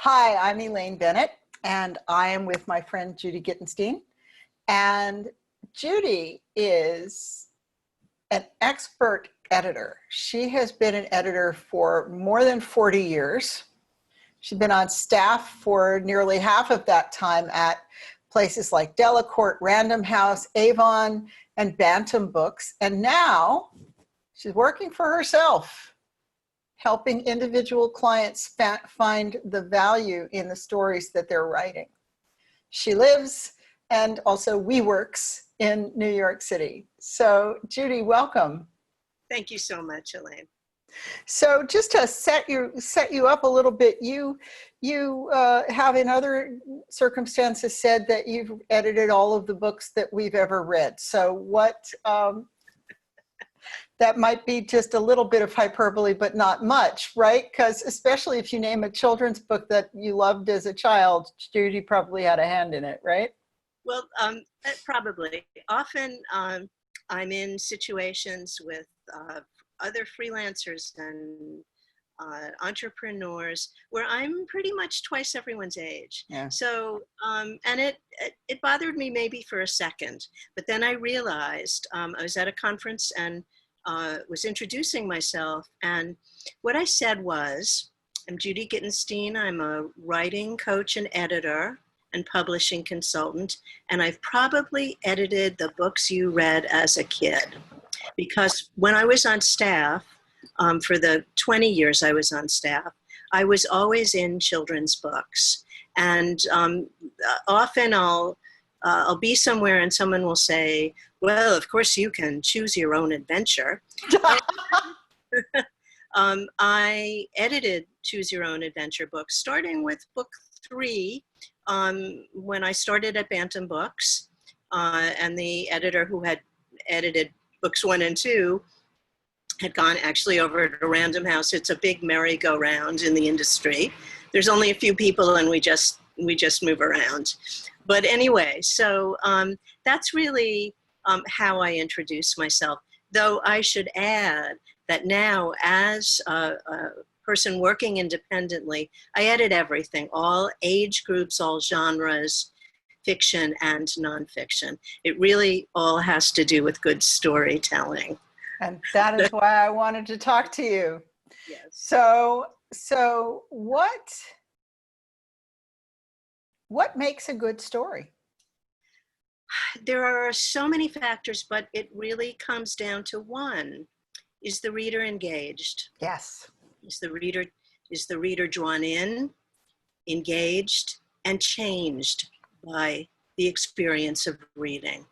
Hi, I'm Elaine Bennett, and I am with my friend Judy Gittenstein. And Judy is an expert editor. She has been an editor for more than 40 years. She's been on staff for nearly half of that time at places like Delacorte, Random House, Avon, and Bantam Books. And now she's working for herself, helping individual clients find the value in the stories that they're writing. She lives and also WeWorks in New York City. So Judy, welcome. Thank you so much, Elaine. So just to set you up a little bit, you have in other circumstances said that you've edited all of the books that we've ever read. So what, that might be just a little bit of hyperbole, but not much, right? Because especially if you name a children's book that you loved as a child, Judy probably had a hand in it, right? Well, probably. Often I'm in situations with other freelancers and entrepreneurs where I'm pretty much twice everyone's age. Yeah. So, and it bothered me maybe for a second, but then I realized I was at a conference and was introducing myself, and what I said was, I'm Judy Gittenstein. I'm a writing coach and editor and publishing consultant, and I've probably edited the books you read as a kid. Because when I was on staff, for the 20 years I was on staff, I was always in children's books. And often I'll be somewhere and someone will say, well, of course you can choose your own adventure. I edited Choose Your Own Adventure books, starting with book 3 when I started at Bantam Books, and the editor who had edited books 1 and 2 had gone actually over to Random House. It's a big merry-go-round in the industry. There's only a few people and we just move around. But anyway, so that's really how I introduce myself. Though I should add that now as a person working independently, I edit everything, all age groups, all genres, fiction and nonfiction. It really all has to do with good storytelling. And that is why I wanted to talk to you. Yes. So what makes a good story? There are so many factors, but it really comes down to one. Is the reader engaged? Yes. Is the reader drawn in, engaged, and changed by the experience of reading?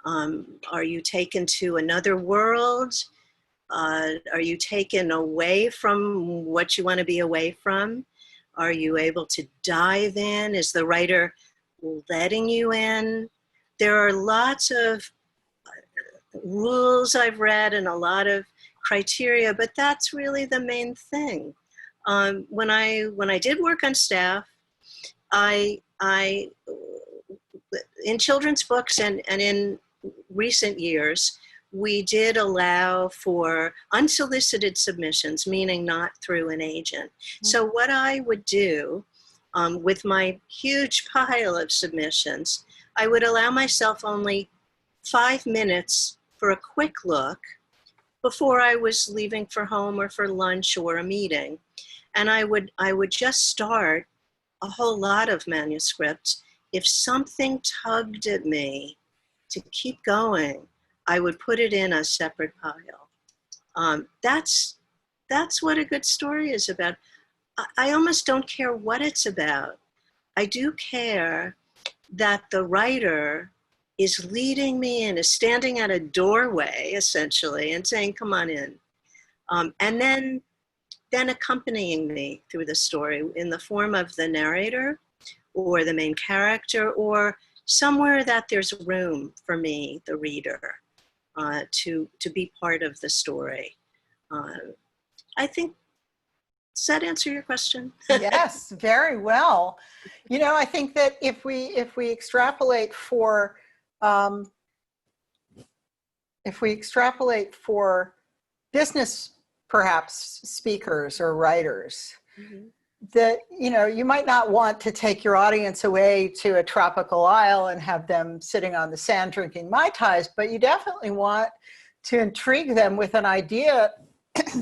Are you taken to another world? Are you taken away from what you want to be away from? Are you able to dive in? Is the writer letting you in? There are lots of rules I've read and a lot of criteria, but that's really the main thing. When I did work on staff, I in children's books and in recent years, we did allow for unsolicited submissions, meaning not through an agent. Mm-hmm. So what I would do with my huge pile of submissions, I would allow myself only 5 minutes for a quick look before I was leaving for home or for lunch or a meeting. And I would just start a whole lot of manuscripts. If something tugged at me to keep going, I would put it in a separate pile. That's what a good story is about. I almost don't care what it's about. I do care that the writer is leading me in, is standing at a doorway, essentially, and saying, come on in. And then accompanying me through the story in the form of the narrator or the main character or somewhere that there's room for me, the reader, to be part of the story. I think, does that answer your question? Yes, very well. You know, I think that if we extrapolate for business, perhaps speakers or writers, mm-hmm. that, you know, you might not want to take your audience away to a tropical isle and have them sitting on the sand drinking Mai Tais, but you definitely want to intrigue them with an idea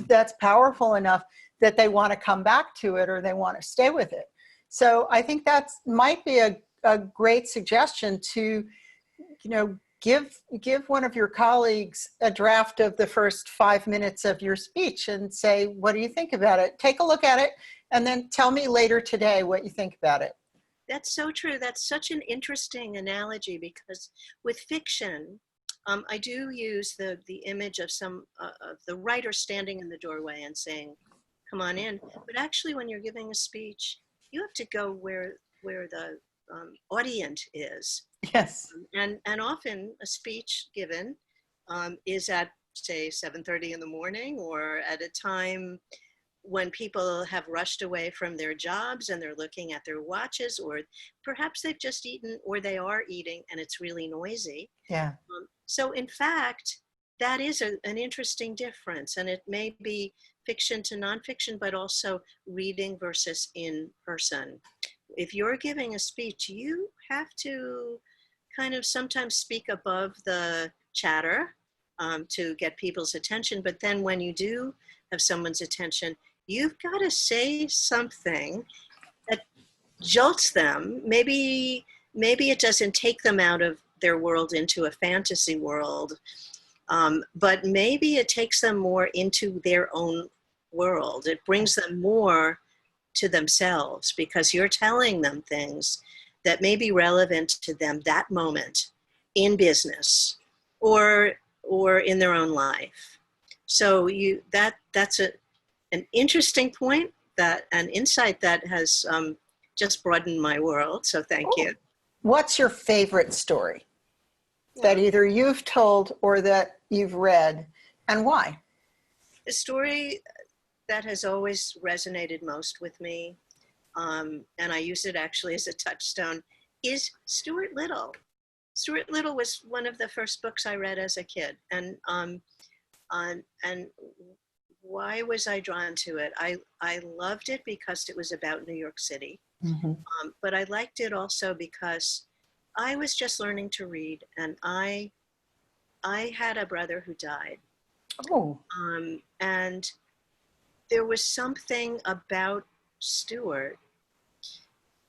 that's powerful enough that they want to come back to it or they want to stay with it. So I think that might be a great suggestion to, you know, give one of your colleagues a draft of the first 5 minutes of your speech and say, what do you think about it? Take a look at it and then tell me later today what you think about it. That's so true. That's such an interesting analogy, because with fiction, I do use the image of of the writer standing in the doorway and saying, "Come on in." But actually, when you're giving a speech, you have to go where the audience is. Yes. And often a speech given is at, say, 7:30 in the morning, or at a time when people have rushed away from their jobs and they're looking at their watches, or perhaps they've just eaten or they are eating and it's really noisy. Yeah. So in fact, that is an interesting difference, and it may be fiction to nonfiction, but also reading versus in person. If you're giving a speech, you have to kind of sometimes speak above the chatter to get people's attention. But then when you do have someone's attention, you've got to say something that jolts them. Maybe it doesn't take them out of their world into a fantasy world, but maybe it takes them more into their own world. It brings them more to themselves, because you're telling them things that may be relevant to them that moment in business or in their own life. So that's an interesting point, that an insight that has just broadened my world. So thank you. What's your favorite story that either you've told or that you've read, and why? The story that has always resonated most with me, and I use it actually as a touchstone, is Stuart Little. Stuart Little was one of the first books I read as a kid, and why was I drawn to it? I loved it because it was about New York City, but I liked it also because I was just learning to read, and I had a brother who died. Oh. And there was something about Stuart,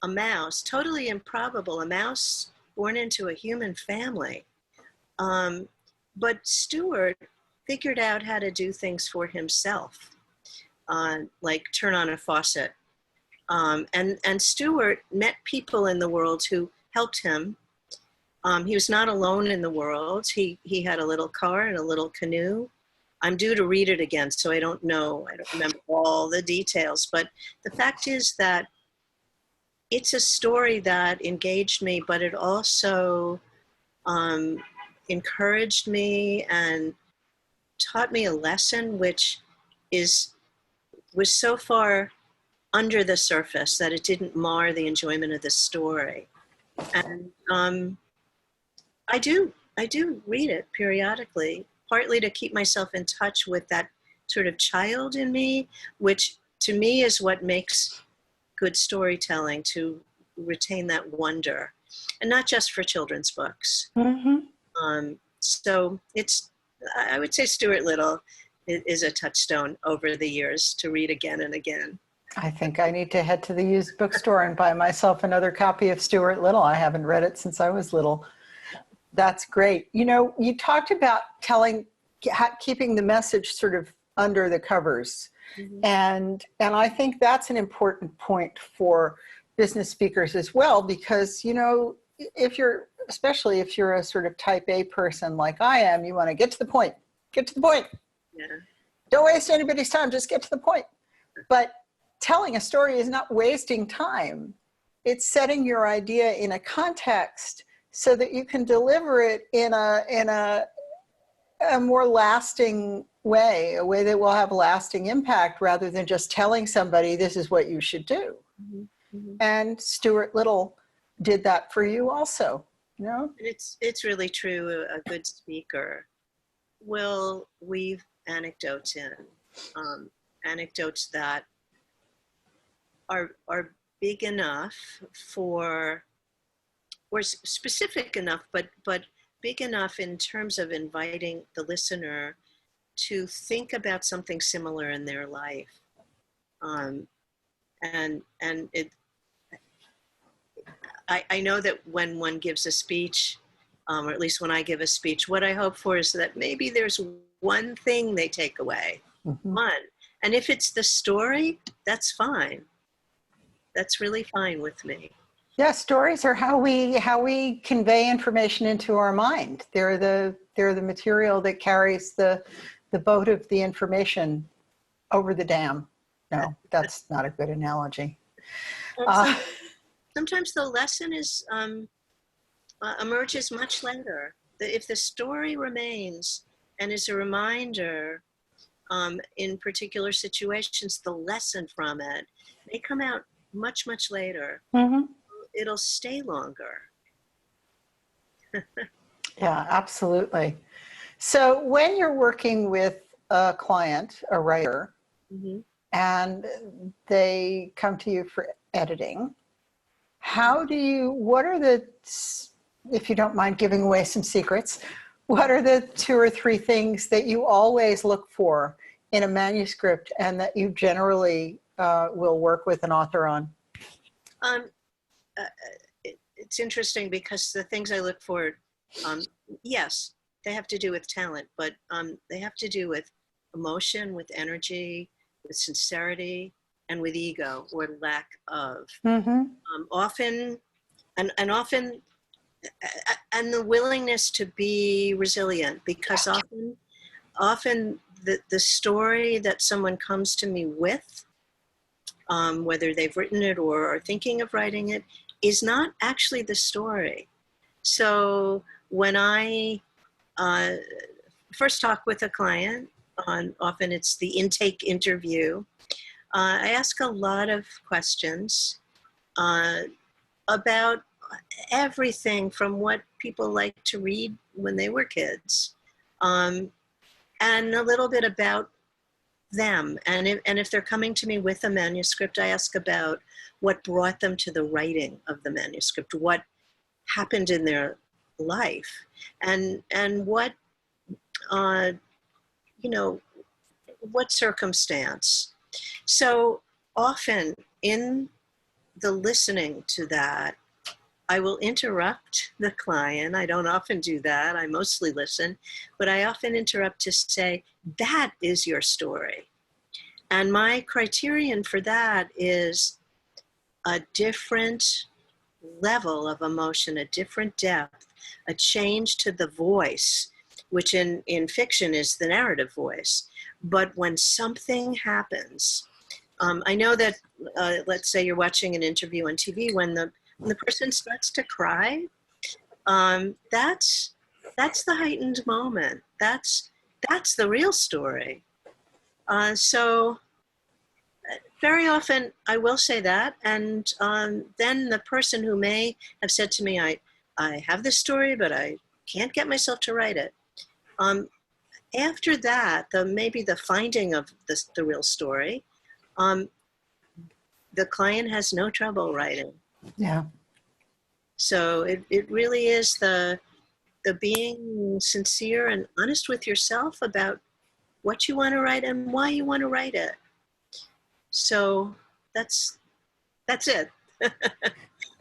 a mouse, totally improbable, a mouse born into a human family. But Stuart figured out how to do things for himself, like turn on a faucet. And Stuart met people in the world who helped him. He was not alone in the world. He had a little car and a little canoe. I'm due to read it again, so I don't know. I don't remember all the details. But the fact is that it's a story that engaged me, but it also encouraged me and taught me a lesson, which was so far under the surface that it didn't mar the enjoyment of the story. And I do read it periodically, partly to keep myself in touch with that sort of child in me, which to me is what makes good storytelling, to retain that wonder, and not just for children's books. So I would say Stuart Little is a touchstone over the years to read again and again. I think I need to head to the used bookstore and buy myself another copy of Stuart Little. I haven't read it since I was little. That's great. You know, you talked about keeping the message sort of under the covers. And I think that's an important point for business speakers as well, because, you know, especially if you're a sort of type A person like I am, you want to get to the point. Yeah. Don't waste anybody's time, just get to the point. But telling a story is not wasting time. It's setting your idea in a context so that you can deliver it in a more lasting way, a way that will have lasting impact, rather than just telling somebody this is what you should do. And Stuart Little did that for you also, you know? It's really true. A good speaker will weave anecdotes in, anecdotes that are big enough for, or specific enough, but big enough in terms of inviting the listener to think about something similar in their life. And I know that when one gives a speech, or at least when I give a speech, what I hope for is that maybe there's one thing they take away. One. And if it's the story, that's fine. That's really fine with me. Yeah, stories are how we convey information into our mind. They're the material that carries the boat of the information over the dam. No, that's not a good analogy. Sometimes the lesson is emerges much later. If the story remains and is a reminder in particular situations, the lesson from it may come out much, much later. It'll stay longer. Yeah, absolutely. So when you're working with a client, a writer, and they come to you for editing, what are the, if you don't mind giving away some secrets, what are the 2 or 3 things that you always look for in a manuscript and that you generally will work with an author on? It's interesting because the things I look for, yes, they have to do with talent, but they have to do with emotion, with energy, with sincerity, and with ego or lack of. Often, and often, and the willingness to be resilient, because often the story that someone comes to me with, whether they've written it or are thinking of writing it, is not actually the story. So when I first talk with a client, often it's the intake interview, I ask a lot of questions about everything from what people like to read when they were kids, and a little bit about them. And if they're coming to me with a manuscript, I ask about what brought them to the writing of the manuscript, what happened in their life, and what what circumstance. So often in the listening to that, I will interrupt the client. I don't often do that. I mostly listen, but I often interrupt to say, that is your story. And my criterion for that is a different level of emotion, a different depth, a change to the voice, which in fiction is the narrative voice. But when something happens, I know that, let's say you're watching an interview on TV, when the person starts to cry, that's the heightened moment. That's the real story. So very often I will say that, and then the person who may have said to me, I have this story, but I can't get myself to write it. After that, maybe the finding of the real story, the client has no trouble writing. Yeah. So it really is the being sincere and honest with yourself about what you want to write and why you want to write it. So that's it.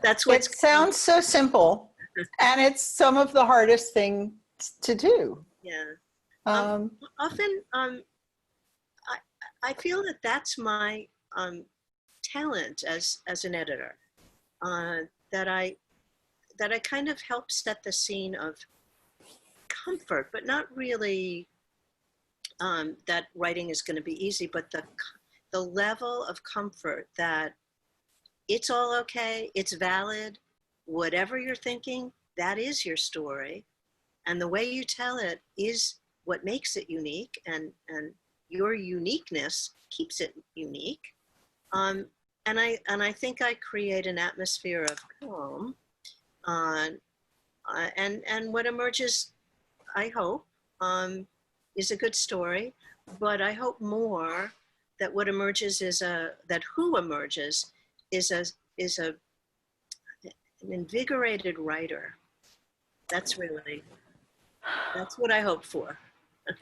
That's what it sounds so simple, and it's some of the hardest thing to do. Yeah. Often, I feel that that's my talent as an editor. That I kind of help set the scene of comfort, but not really that writing is going to be easy, but the level of comfort that it's all okay, it's valid, whatever you're thinking, that is your story. And the way you tell it is what makes it unique, and your uniqueness keeps it unique. And I think I create an atmosphere of calm, and what emerges, I hope, is a good story. But I hope more that what emerges is that who emerges is a is a an invigorated writer. That's what I hope for.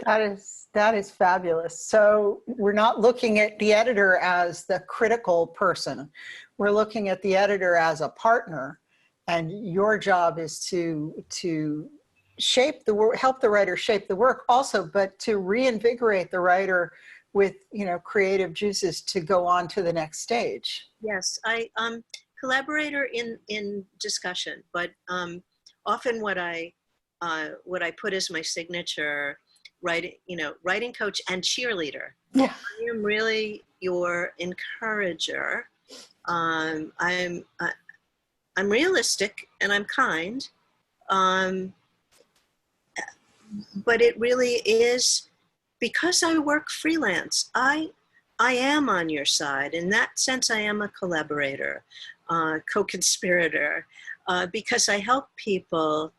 That is fabulous. So we're not looking at the editor as the critical person. We're looking at the editor as a partner, and your job is to shape the work, help the writer shape the work also, but to reinvigorate the writer with, you know, creative juices to go on to the next stage. Yes, I collaborator in discussion, but often what I put as my signature, writing coach and cheerleader. Yeah. I am really your encourager. I'm realistic and I'm kind, but it really is because I work freelance. I am on your side. In that sense, I am a collaborator, co-conspirator, because I help people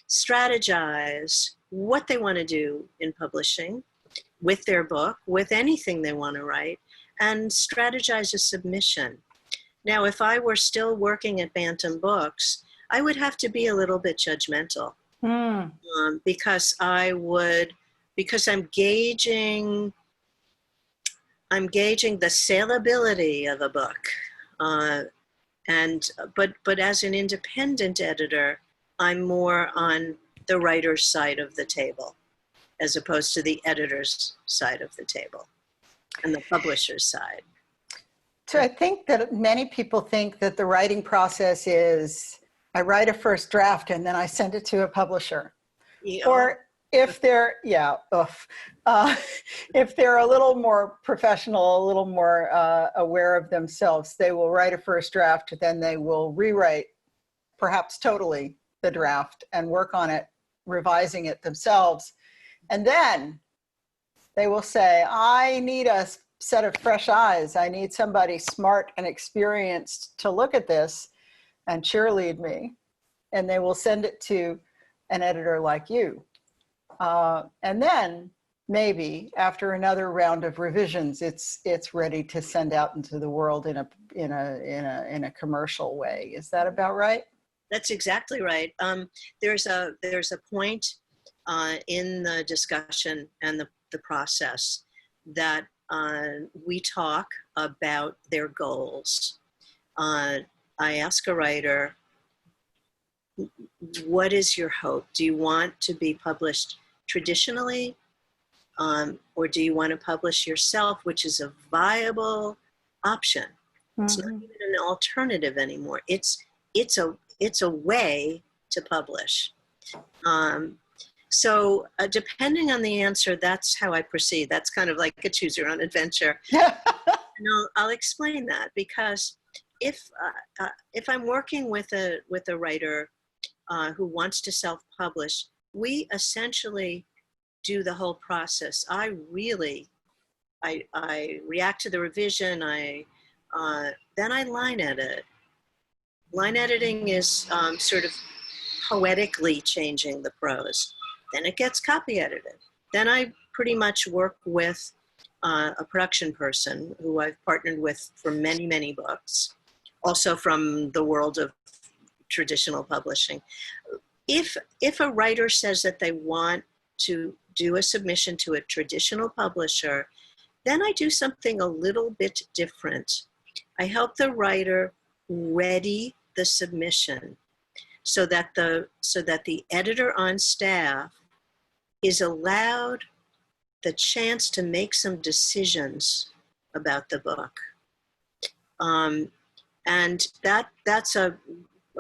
strategize what they want to do in publishing with their book, with anything they want to write, and strategize a submission. Now, if I were still working at Bantam Books, I would have to be a little bit judgmental, because I'm gauging the saleability of a book. But as an independent editor, I'm more on the writer's side of the table, as opposed to the editor's side of the table and the publisher's side. So I think that many people think that the writing process is, I write a first draft and then I send it to a publisher. Yeah. Or if they're, if they're a little more professional, a little more aware of themselves, they will write a first draft, then they will rewrite, perhaps totally, the draft and work on it, revising it themselves. And then they will say, I need a set of fresh eyes. I need somebody smart and experienced to look at this and cheerlead me. And they will send it to an editor like you. And then maybe after another round of revisions, it's ready to send out into the world in a commercial way. Is that about right? That's exactly right. There's a point in the discussion and the process that we talk about their goals. I ask a writer, what is your hope? Do you want to be published traditionally, or do you want to publish yourself, which is a viable option? Mm-hmm. It's not even an alternative anymore. It's a way to publish. So depending on the answer, that's how I proceed. That's kind of like a choose your own adventure. And I'll explain that, because if I'm working with a writer who wants to self-publish, we essentially do the whole process. I react to the revision. Then I line edit. Line editing is sort of poetically changing the prose. Then it gets copy edited. Then I pretty much work with a production person who I've partnered with for many, many books, also from the world of traditional publishing. If a writer says that they want to do a submission to a traditional publisher, then I do something a little bit different. I help the writer ready the submission so that the editor on staff is allowed the chance to make some decisions about the book. And that's a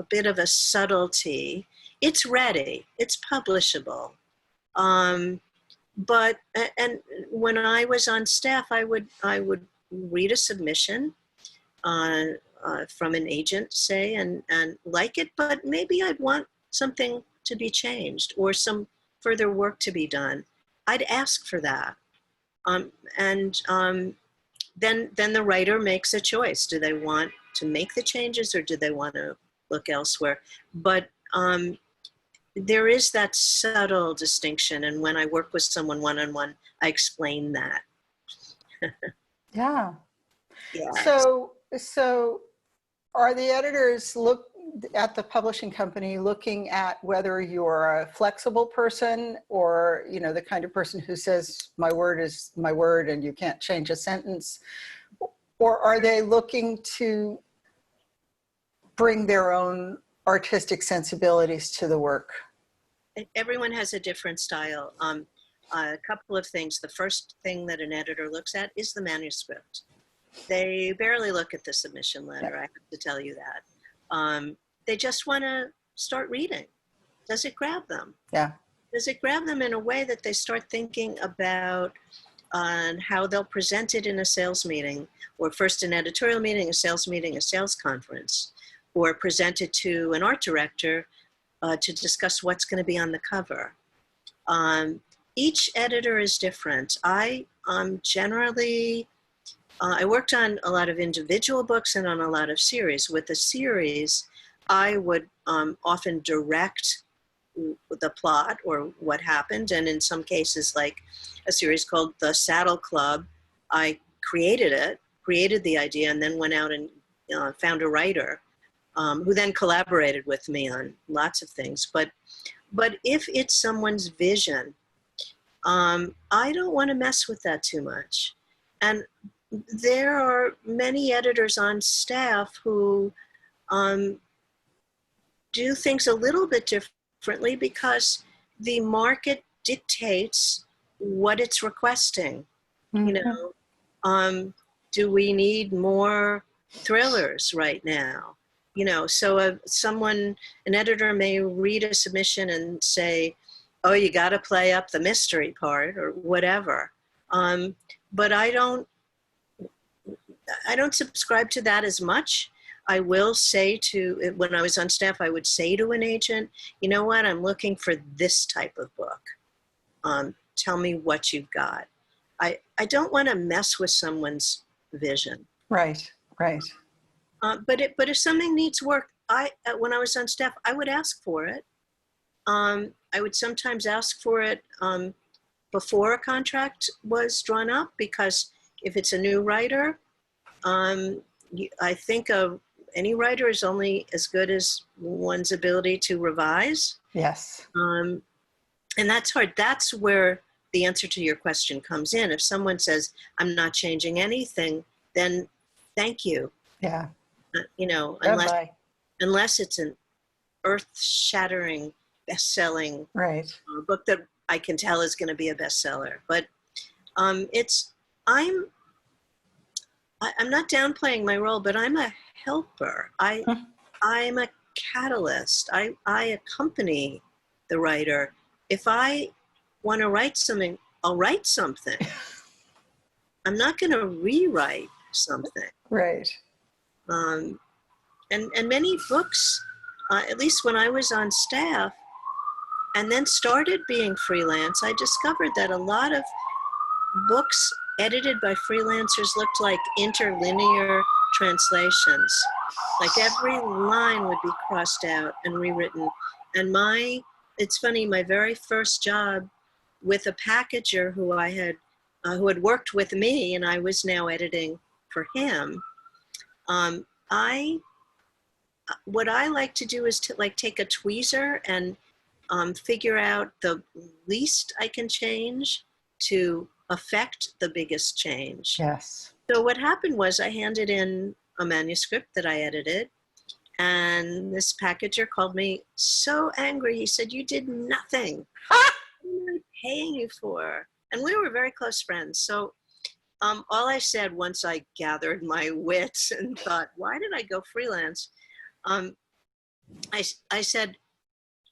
bit of a subtlety. It's ready, it's publishable. But when I was on staff, I would read a submission from an agent, say, and like it, but maybe I'd want something to be changed or some further work to be done. I'd ask for that. Then the writer makes a choice. Do they want to make the changes or do they want to look elsewhere? But there is that subtle distinction. And when I work with someone one-on-one, I explain that. Yeah. Yeah. So Are the editors look at the publishing company looking at whether you're a flexible person or, you know, the kind of person who says my word is my word and you can't change a sentence? Or are they looking to bring their own artistic sensibilities to the work? Everyone has a different style. A couple of things. The first thing that an editor looks at is the manuscript. They barely look at the submission letter, I have to tell you that. They just want to start reading. Does it grab them? Yeah. Does it grab them in a way that they start thinking about how they'll present it in a sales meeting, or first an editorial meeting, a sales conference, or present it to an art director to discuss what's going to be on the cover. Each editor is different. I generally, I worked on a lot of individual books and on a lot of series. With a series, I would often direct the plot or what happened. And in some cases, like a series called The Saddle Club, I created it, created the idea, and then went out and found a writer who then collaborated with me on lots of things. But if it's someone's vision, I don't want to mess with that too much. And there are many editors on staff who do things a little bit differently because the market dictates what it's requesting. Mm-hmm. You know, do we need more thrillers right now? You know, so an editor may read a submission and say, oh, you got to play up the mystery part or whatever. But I don't subscribe to that as much. I will say when I was on staff, I would say to an agent, you know what, I'm looking for this type of book. Tell me what you've got. I don't want to mess with someone's vision. Right, right. But if something needs work, when I was on staff, I would ask for it. I would sometimes ask for it before a contract was drawn up, because if it's a new writer, I think any writer is only as good as one's ability to revise. Yes. And that's hard. That's where the answer to your question comes in. If someone says, I'm not changing anything, then thank you. Yeah. You know, unless it's an earth-shattering, best-selling book that I can tell is going to be a bestseller. But I'm not downplaying my role, but I'm a helper. I'm a catalyst. I accompany the writer. If I want to write something, I'll write something. I'm not going to rewrite something. Right. And many books, at least when I was on staff and then started being freelance, I discovered that a lot of books edited by freelancers looked like interlinear translations. Like every line would be crossed out and rewritten. And it's funny, my very first job with a packager who had worked with me and I was now editing for him, what I like to do is to take a tweezer and figure out the least I can change to affect the biggest change. Yes. So what happened was I handed in a manuscript that I edited, and this packager called me so angry. He said, you did nothing. What am I paying you for? And we were very close friends. So all I said once I gathered my wits and thought, why did I go freelance? I said,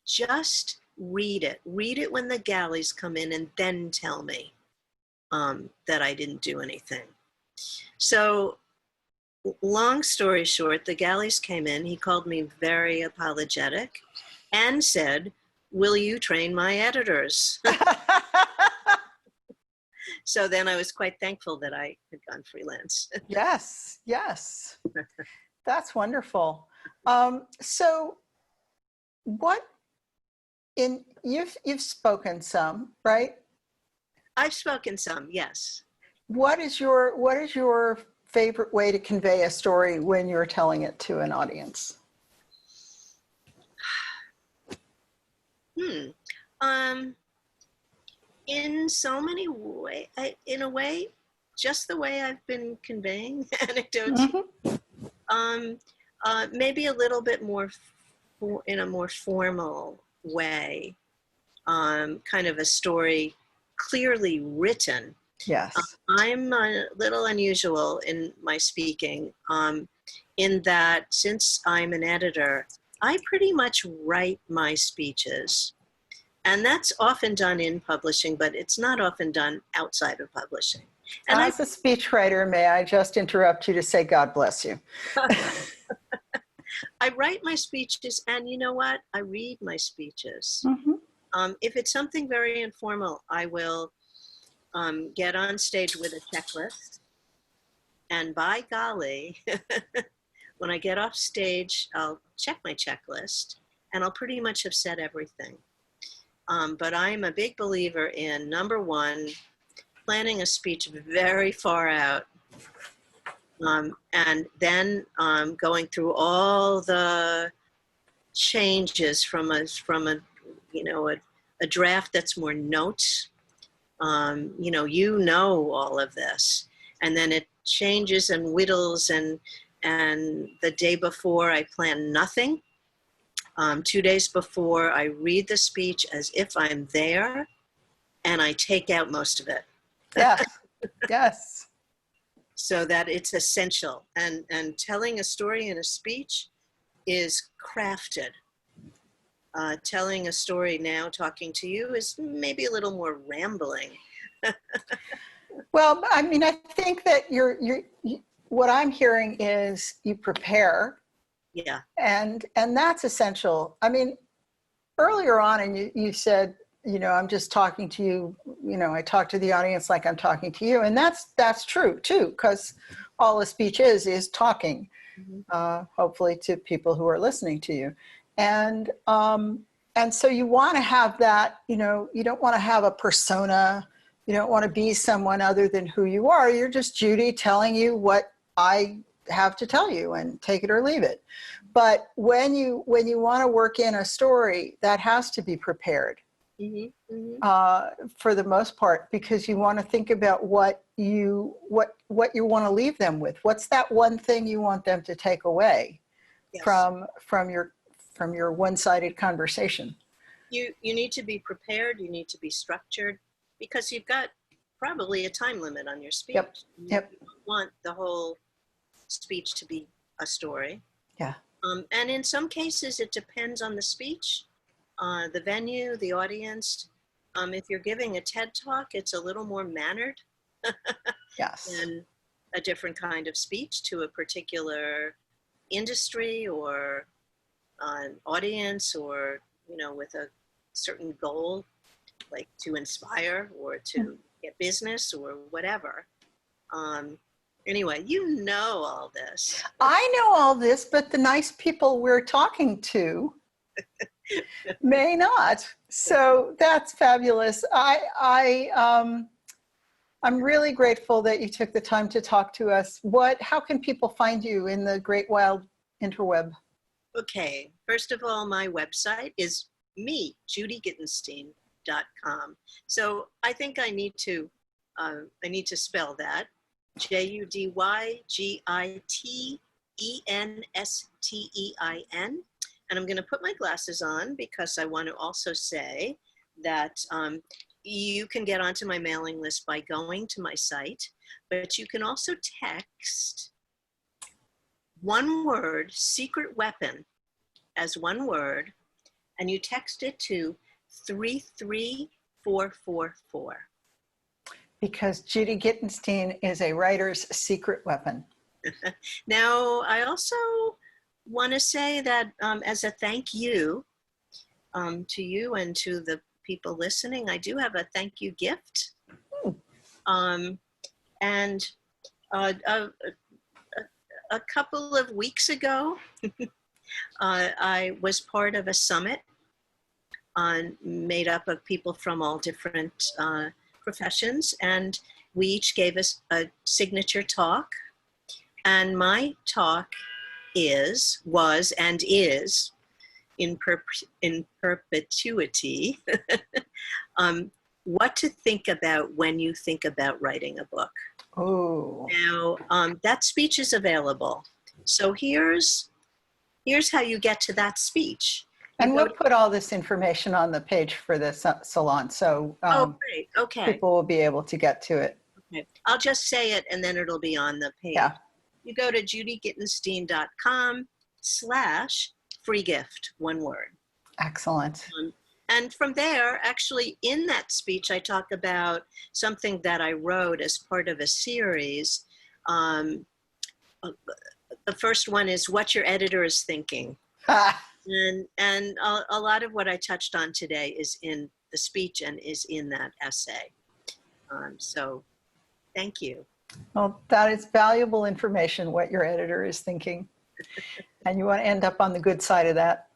just read it. Read it when the galleys come in and then tell me that I didn't do anything. So long story short, the galleys came in. He called me very apologetic and said, will you train my editors? So then I was quite thankful that I had gone freelance. Yes, yes. That's wonderful. So you've spoken some, right? I've spoken some, yes. What is your favorite way to convey a story when you're telling it to an audience? In so many ways, in a way, just the way I've been conveying anecdotes. Maybe a little bit more in a more formal way, kind of a story clearly written. Yes. I'm a little unusual in my speaking, in that since I'm an editor, I pretty much write my speeches. And that's often done in publishing, but it's not often done outside of publishing. And as a speechwriter, may I just interrupt you to say God bless you? I write my speeches, and you know what? I read my speeches. If it's something very informal, I will get on stage with a checklist. And by golly, when I get off stage, I'll check my checklist, and I'll pretty much have said everything. But I'm a big believer in, number one, planning a speech very far out, and then going through all the changes from a draft that's more notes. You know all of this, and then it changes and whittles, and the day before I plan nothing. 2 days before, I read the speech as if I'm there, and I take out most of it. Yes, yes. So that it's essential. And telling a story in a speech is crafted. Telling a story now, talking to you, is maybe a little more rambling. Well, I mean, I think that what I'm hearing is you prepare. Yeah. And that's essential. I mean, earlier on, and you said, I'm just talking to you, I talk to the audience like I'm talking to you. And that's true too, because all a speech is talking, hopefully to people who are listening to you. And so you want to have that, you don't want to have a persona. You don't want to be someone other than who you are. You're just Judy telling you what I have to tell you, and take it or leave it. But when you want to work in a story, that has to be prepared for the most part, because you want to think about what you want to leave them with. What's that one thing you want them to take away from your one-sided conversation? You need to be prepared. You need to be structured, because you've got probably a time limit on your speech. Yep. You don't want the whole speech to be a story. Yeah. And in some cases, it depends on the speech, the venue, the audience. If you're giving a TED Talk, it's a little more mannered. Yes. Than a different kind of speech to a particular industry or an audience, or, with a certain goal, like to inspire or to get business or whatever. Anyway, all this. I know all this, but the nice people we're talking to may not. So that's fabulous. I'm really grateful that you took the time to talk to us. How can people find you in the great wide interweb? Okay, first of all, my website is judygittenstein.com. So I think I need to spell that. JUDYGITENSTEIN. And I'm going to put my glasses on, because I want to also say that you can get onto my mailing list by going to my site, but you can also text one word, secret weapon, as one word, and you text it to 33444. Because Judy Gittenstein is a writer's secret weapon. Now, I also want to say that as a thank you to you and to the people listening, I do have a thank you gift. And a couple of weeks ago, I was part of a summit made up of people from all different professions, and we each gave us a signature talk. And my talk was, and is in perpetuity, what to think about when you think about writing a book. Oh, Now, that speech is available. So here's how you get to that speech. and we'll put all this information on the page for the salon, so Oh, great. Okay. people will be able to get to it. Okay. I'll just say it and then it'll be on the page. Yeah. You go to judygittenstein.com/free gift, one word. Excellent. And from there, actually, in that speech, I talk about something that I wrote as part of a series. The first one is what your editor is thinking. And a lot of what I touched on today is in the speech and is in that essay. So thank you. Well, that is valuable information, what your editor is thinking. And you want to end up on the good side of that.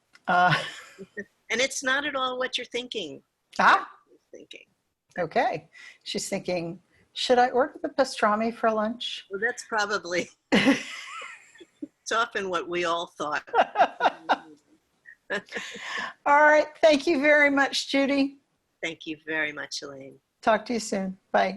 And it's not at all what you're thinking. Okay. She's thinking, should I order the pastrami for lunch? Well, that's probably, it's often what we all thought. All right. Thank you very much, Judy. Thank you very much, Elaine. Talk to you soon. Bye.